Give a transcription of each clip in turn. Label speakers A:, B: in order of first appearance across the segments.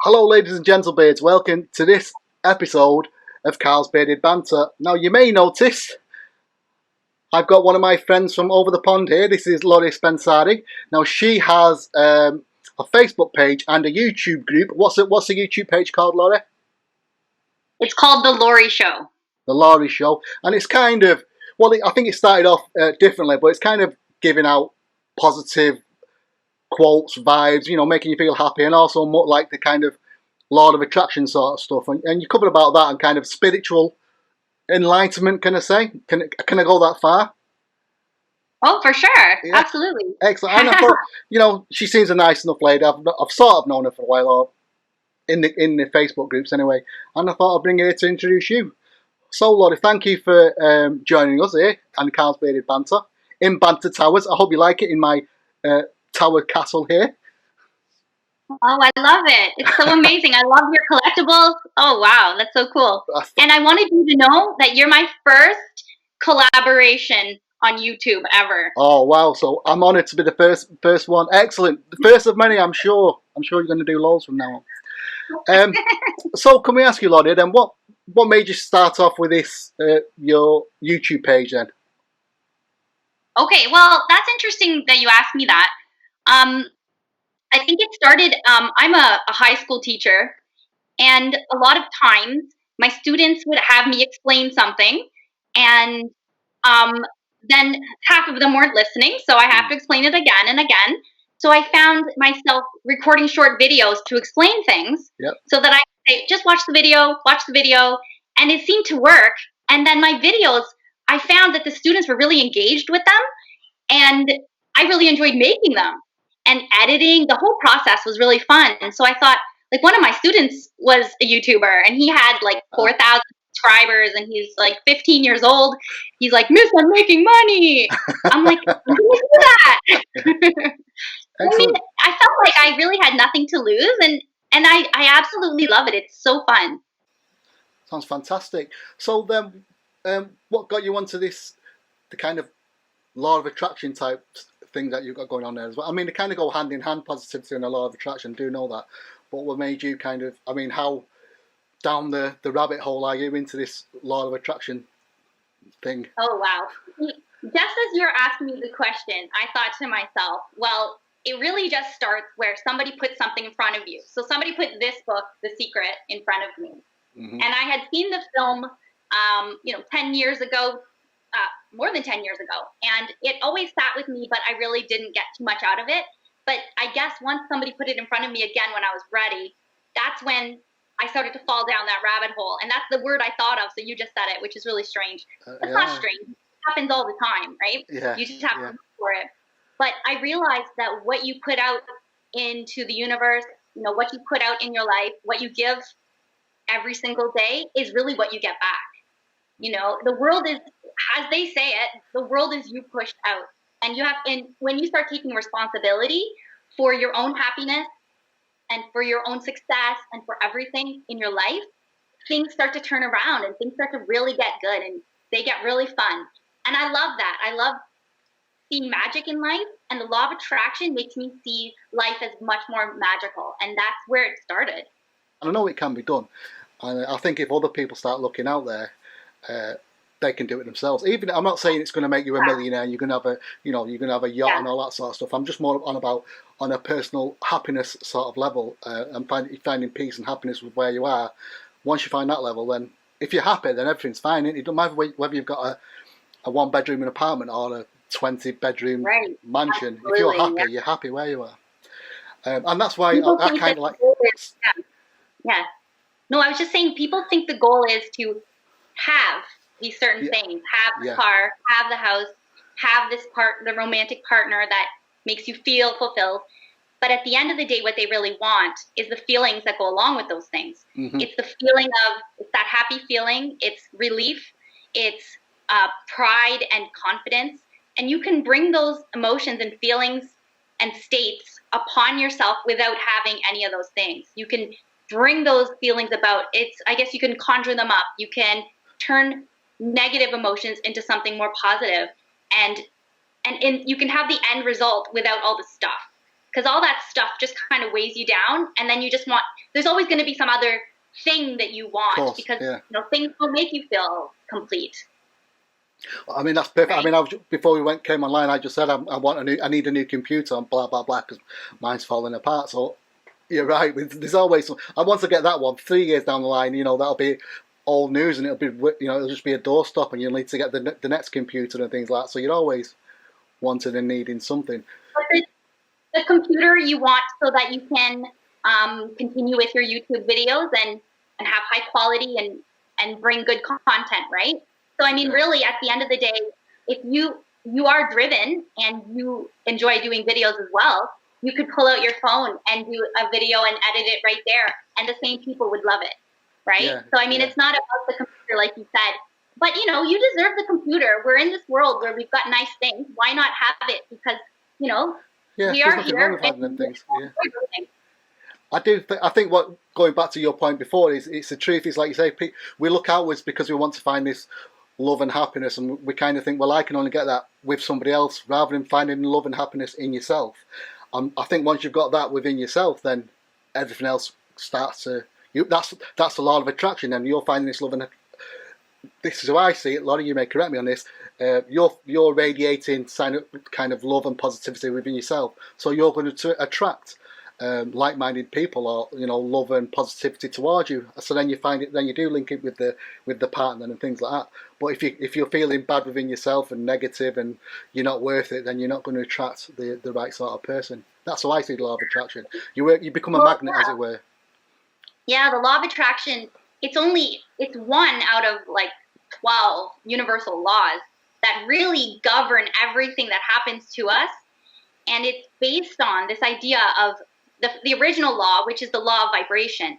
A: Hello ladies and gentlebeards, welcome to this episode of Carl's Bearded Banter. Now you may notice I've got one of my friends from over the pond here. This is Spensieri. Now she has a Facebook page and a YouTube group. What's the YouTube page called, Laurie?
B: It's called The Laurie Show.
A: The Laurie Show. And it's kind of, I think it started off differently, but it's kind of giving out positive quotes, vibes, making you feel happy, and also more like the kind of law of attraction sort of stuff. And you covered about that and kind of spiritual enlightenment, can I say? Can I go that far?
B: Oh, for sure. Yeah. Absolutely.
A: Excellent. And I thought, she seems a nice enough lady. I've sort of known her for a while, or in the Facebook groups anyway. And I thought I'd bring her here to introduce you. So, Laurie, thank you for joining us here on Carl's Bearded Banter in Banter Towers. I hope you like it in my Tower Castle here.
B: Oh, I love it. It's so amazing. I love your collectibles. Oh, wow. That's so cool. And I wanted you to know that you're my first collaboration on YouTube ever.
A: Oh, wow. So I'm honoured to be the first one. Excellent. The first of many, I'm sure. I'm sure you're going to do loads from now on. So can we ask you, Laurie, then, what made you start off with this, your YouTube page then?
B: Okay, well, that's interesting that you asked me that. I think it started, I'm a high school teacher, and a lot of times my students would have me explain something, and then half of them weren't listening, so I have to explain it again and again. So I found myself recording short videos to explain things, so that I could say, just watch the video, and it seemed to work. And then my videos, I found that the students were really engaged with them, and I really enjoyed making them. And editing, the whole process was really fun. And so I thought, like, one of my students was a YouTuber, and he had like 4,000 subscribers, and he's like 15 years old. He's like, "Miss, I'm making money." I'm like, "I'm gonna do that." I mean, I felt like I really had nothing to lose, and I absolutely love it. It's so fun.
A: Sounds fantastic. So then, what got you onto this, the kind of law of attraction type thing that you've got going on there as well? I mean, they kind of go hand in hand, positivity and the law of attraction, do know that. But what made you kind of, I mean, how down the rabbit hole are you into this law of attraction thing?
B: Oh, wow. Just as you're asking me the question, I thought to myself, well, it really just starts where somebody puts something in front of you. So somebody put this book, The Secret, in front of me. Mm-hmm. And I had seen the film, 10 years ago, more than 10 years ago. And it always sat with me, but I really didn't get too much out of it. But I guess once somebody put it in front of me again when I was ready, that's when I started to fall down that rabbit hole. And that's the word I thought of. So you just said it, which is really strange. It's not strange. It happens all the time, right?
A: Yeah.
B: You just have to look for it. But I realized that what you put out into the universe, what you put out in your life, what you give every single day is really what you get back. The world is, as they say it, the world is you pushed out. And when you start taking responsibility for your own happiness and for your own success and for everything in your life, things start to turn around and things start to really get good and they get really fun. And I love that. I love seeing magic in life, and the law of attraction makes me see life as much more magical. And that's where it started.
A: And I know it can be done. And I think if other people start looking out there, they can do it themselves. Even I'm not saying it's going to make you a millionaire. You're going to have a yacht and all that sort of stuff. I'm just more on a personal happiness sort of level, and finding peace and happiness with where you are. Once you find that level, then if you're happy, then everything's fine. It doesn't matter whether you've got a 1-bedroom apartment or a 20-bedroom mansion. Absolutely. If you're happy, you're happy where you are. And that's why I kind of like.
B: Yeah. No, I was just saying, people think the goal is to have these certain things, have the car, have the house, have the romantic partner that makes you feel fulfilled. But at the end of the day, what they really want is the feelings that go along with those things. Mm-hmm. It's the feeling it's that happy feeling. It's relief. It's pride and confidence. And you can bring those emotions and feelings and states upon yourself without having any of those things. You can bring those feelings about. I guess you can conjure them up. You can turn negative emotions into something more positive, and you can have the end result without all the stuff, because all that stuff just kind of weighs you down, and then you just want. There's always going to be some other thing that you want,
A: Of course,
B: because
A: yeah.
B: Things will make you feel complete.
A: I mean, that's perfect.
B: Right?
A: I mean, before came online, I just said I need a new computer and blah blah blah because mine's falling apart. So you're right. There's always some, and once I get that one, 3 years down the line, that'll be old news, and it'll be it'll just be a doorstop, and you'll need to get the next computer and things like that. So you're always wanting and needing something.
B: But the computer you want so that you can continue with your YouTube videos and have high quality and bring good content, right? So I mean, really, at the end of the day, if you are driven and you enjoy doing videos as well, you could pull out your phone and do a video and edit it right there, and the same people would love it, right? Yeah, so I mean, it's not about the computer, like you said, but you deserve the computer. We're in this world where we've got nice things. Why not have it? Because we are here.
A: And things. Yeah. I think what, going back to your point before, is it's the truth. Is like you say, we look outwards because we want to find this love and happiness, and we kind of think, well, I can only get that with somebody else, rather than finding love and happiness in yourself. I think once you've got that within yourself, then everything else starts to. That's the law of attraction, and you're finding this love and. This is how I see it. A lot of you may correct me on this. You're radiating kind of love and positivity within yourself, so you're going to attract like-minded people, or love and positivity towards you. So then you find it. Then you do link it with the partner and things like that. But if you're feeling bad within yourself and negative and you're not worth it, then you're not going to attract the right sort of person. That's how I see the law of attraction. You become a magnet, as it were.
B: Yeah, the law of attraction. It's one out of like 12 universal laws that really govern everything that happens to us, and it's based on this idea of the original law, which is the law of vibration.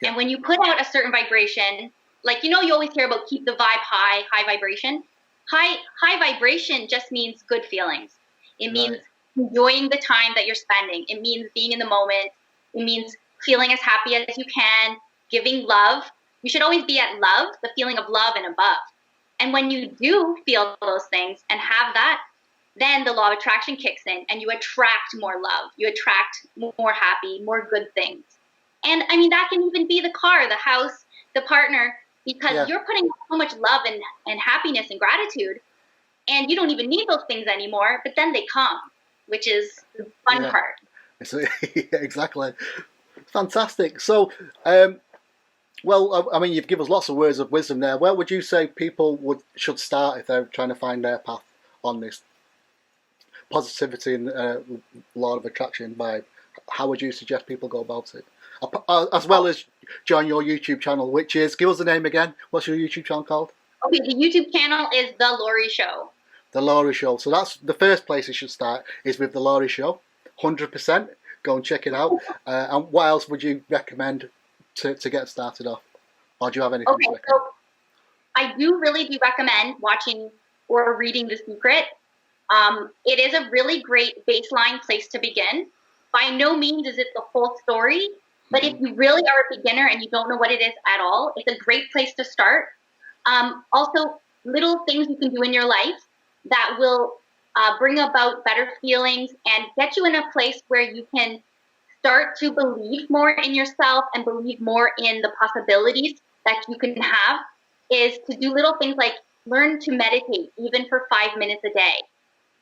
B: Yeah. And when you put out a certain vibration, like you always hear about keep the vibe high vibration. High vibration just means good feelings. It means enjoying the time that you're spending. It means being in the moment. It means feeling as happy as you can, giving love. You should always be at love, the feeling of love and above. And when you do feel those things and have that, then the law of attraction kicks in, and you attract more love. You attract more happy, more good things. And I mean, that can even be the car, the house, the partner, because you're putting so much love and happiness and gratitude, and you don't even need those things anymore, but then they come, which is the fun part.
A: Exactly. Fantastic. So, well, I mean, you've given us lots of words of wisdom there. Where would you say people should start if they're trying to find their path on this positivity and law of attraction vibe? How would you suggest people go about it? As well as join your YouTube channel, which is, give us the name again. What's your YouTube channel called?
B: Okay, the YouTube channel is The Laurie Show.
A: The Laurie Show. So that's the first place you should start, is with The Laurie Show. 100%. Go and check it out. And what else would you recommend to get started off? Or do you have anything to recommend?
B: So I do recommend watching or reading The Secret. It is a really great baseline place to begin. By no means is it the whole story, but if you really are a beginner and you don't know what it is at all, it's a great place to start. Also, little things you can do in your life that will bring about better feelings and get you in a place where you can start to believe more in yourself and believe more in the possibilities that you can have, is to do little things like learn to meditate, even for 5 minutes a day.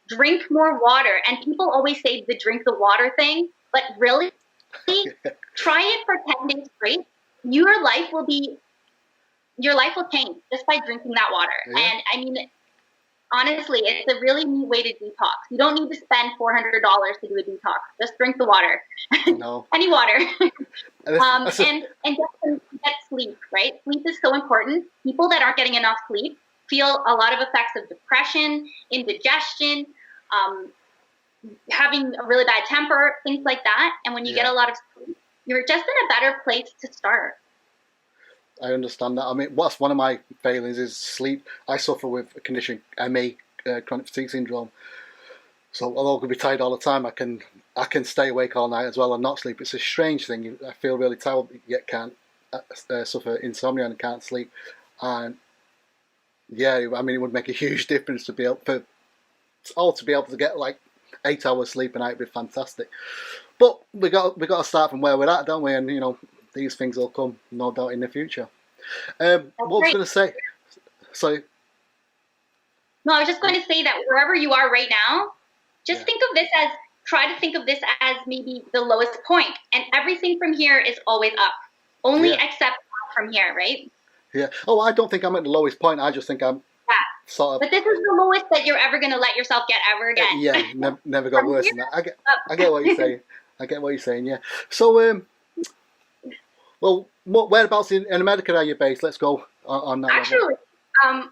B: Drink more water. And people always say the drink the water thing, but really, try it for 10 days straight. Your life will change just by drinking that water. Yeah. And I mean, honestly, it's a really neat way to detox. You don't need to spend $400 to do a detox. Just drink the water.
A: No.
B: Any water. And get sleep, right? Sleep is so important. People that aren't getting enough sleep feel a lot of effects of depression, indigestion, having a really bad temper, things like that. And when you get a lot of sleep, you're just in a better place to start.
A: I understand that. I mean, what's one of my failings is sleep. I suffer with a condition, ME, chronic fatigue syndrome. So although I can be tired all the time, I can stay awake all night as well and not sleep. It's a strange thing. I feel really tired yet can't suffer insomnia and can't sleep. And yeah, I mean, it would make a huge difference to be able to be able to get like 8 hours sleep a night would be fantastic. But we got to start from where we're at, don't we? And these things will come, no doubt, in the future. What I was going to say, so
B: No, I was just going to say that wherever you are right now, just try to think of this as maybe the lowest point, and everything from here is always up. Only except up from here, right?
A: Yeah. Oh, I don't think I'm at the lowest point. I just think I'm sort of.
B: But this is the lowest that you're ever going to let yourself get ever again.
A: Yeah, never got worse than that. I get what you're saying. I get what you're saying. Yeah. So, well, whereabouts in America are you based? Let's go on that.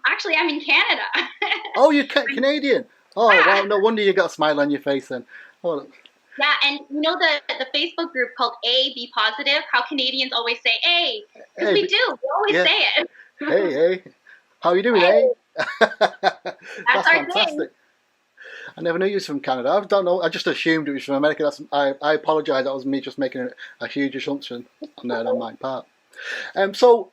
B: Actually, I'm in Canada.
A: Oh, you're Canadian. Oh, well, no wonder you got a smile on your face then. Oh.
B: Yeah, and you know the Facebook group called A, Be Positive, how Canadians always say A, because we do. We always say it.
A: Hey. How are you doing, hey?
B: That's our
A: fantastic.
B: thing.
A: I never knew you was from Canada. I don't know. I just assumed it was from America. I apologise. That was me just making a huge assumption on my part. So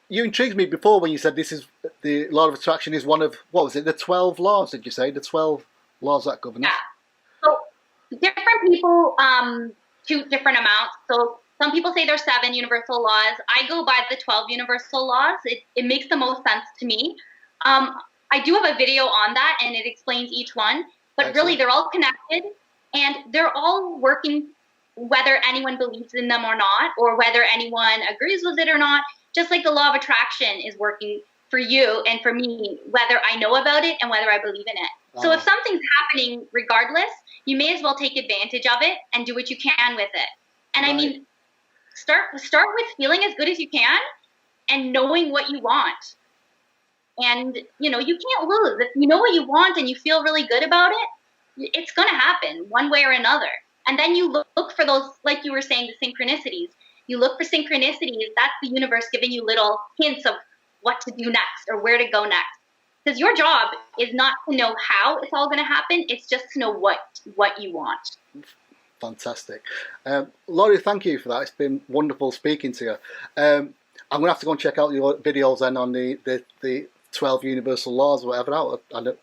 A: you intrigued me before when you said this is the law of attraction is one of, what was it, the 12 laws? Did you say the 12 laws that govern us?
B: Yeah. So different people choose different amounts. So some people say there's 7 universal laws. I go by the 12 universal laws. It makes the most sense to me. I do have a video on that, and it explains each one. But
A: Excellent.
B: really, they're all connected, and they're all working, whether anyone believes in them or not, or whether anyone agrees with it or not. Just like the law of attraction is working for you and for me, whether I know about it and whether I believe in it. So if something's happening regardless, you may as well take advantage of it and do what you can with it. And I mean, start with feeling as good as you can and knowing what you want. And, you can't lose. If you know what you want and you feel really good about it, it's going to happen one way or another. And then you look for those, like you were saying, the synchronicities. You look for synchronicities. That's the universe giving you little hints of what to do next or where to go next. Because your job is not to know how it's all going to happen. It's just to know what you want.
A: Fantastic. Laurie, thank you for that. It's been wonderful speaking to you. I'm going to have to go and check out your videos then on the 12 universal laws or whatever. I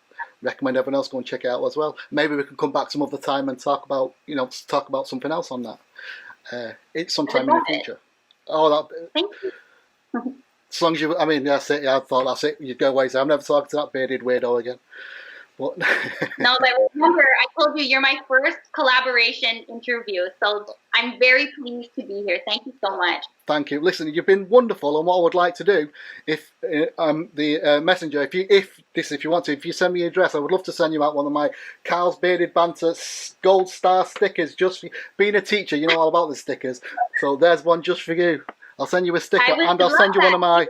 A: recommend everyone else go and check it out as well. Maybe we can come back some other time and talk about something else on that. It's sometime in the future. Oh,
B: thank you.
A: As long as you, I mean, that's it. Yeah, I thought that's it. You'd go away. So I'm never talking to that bearded weirdo again. But
B: no, but remember, I told you you're my first collaboration interview, so I'm very pleased to be here. Thank you so much.
A: Thank you. Listen, you've been wonderful, and what I would like to do, if the messenger, if you want to, if you send me your address, I would love to send you out one of my Carl's Bearded Banter Gold Star stickers. Just for being a teacher, you know all about the stickers. So there's one just for you. I'll send you a sticker, and I'll send you one of my.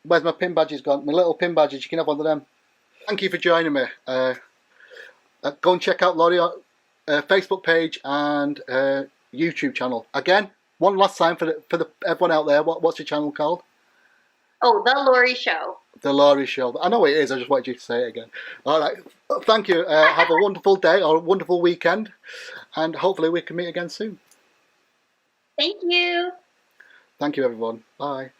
A: Where's my pin badges gone? My little pin badges. You can have one of them. Thank you for joining me. Go and check out Laurie Facebook page and YouTube channel. Again, one last time for everyone out there. What's your channel called?
B: Oh, The Laurie Show.
A: The Laurie Show. I know it is. I just wanted you to say it again. All right. Thank you. Have a wonderful day or a wonderful weekend, and hopefully we can meet again soon.
B: Thank you.
A: Thank you, everyone. Bye.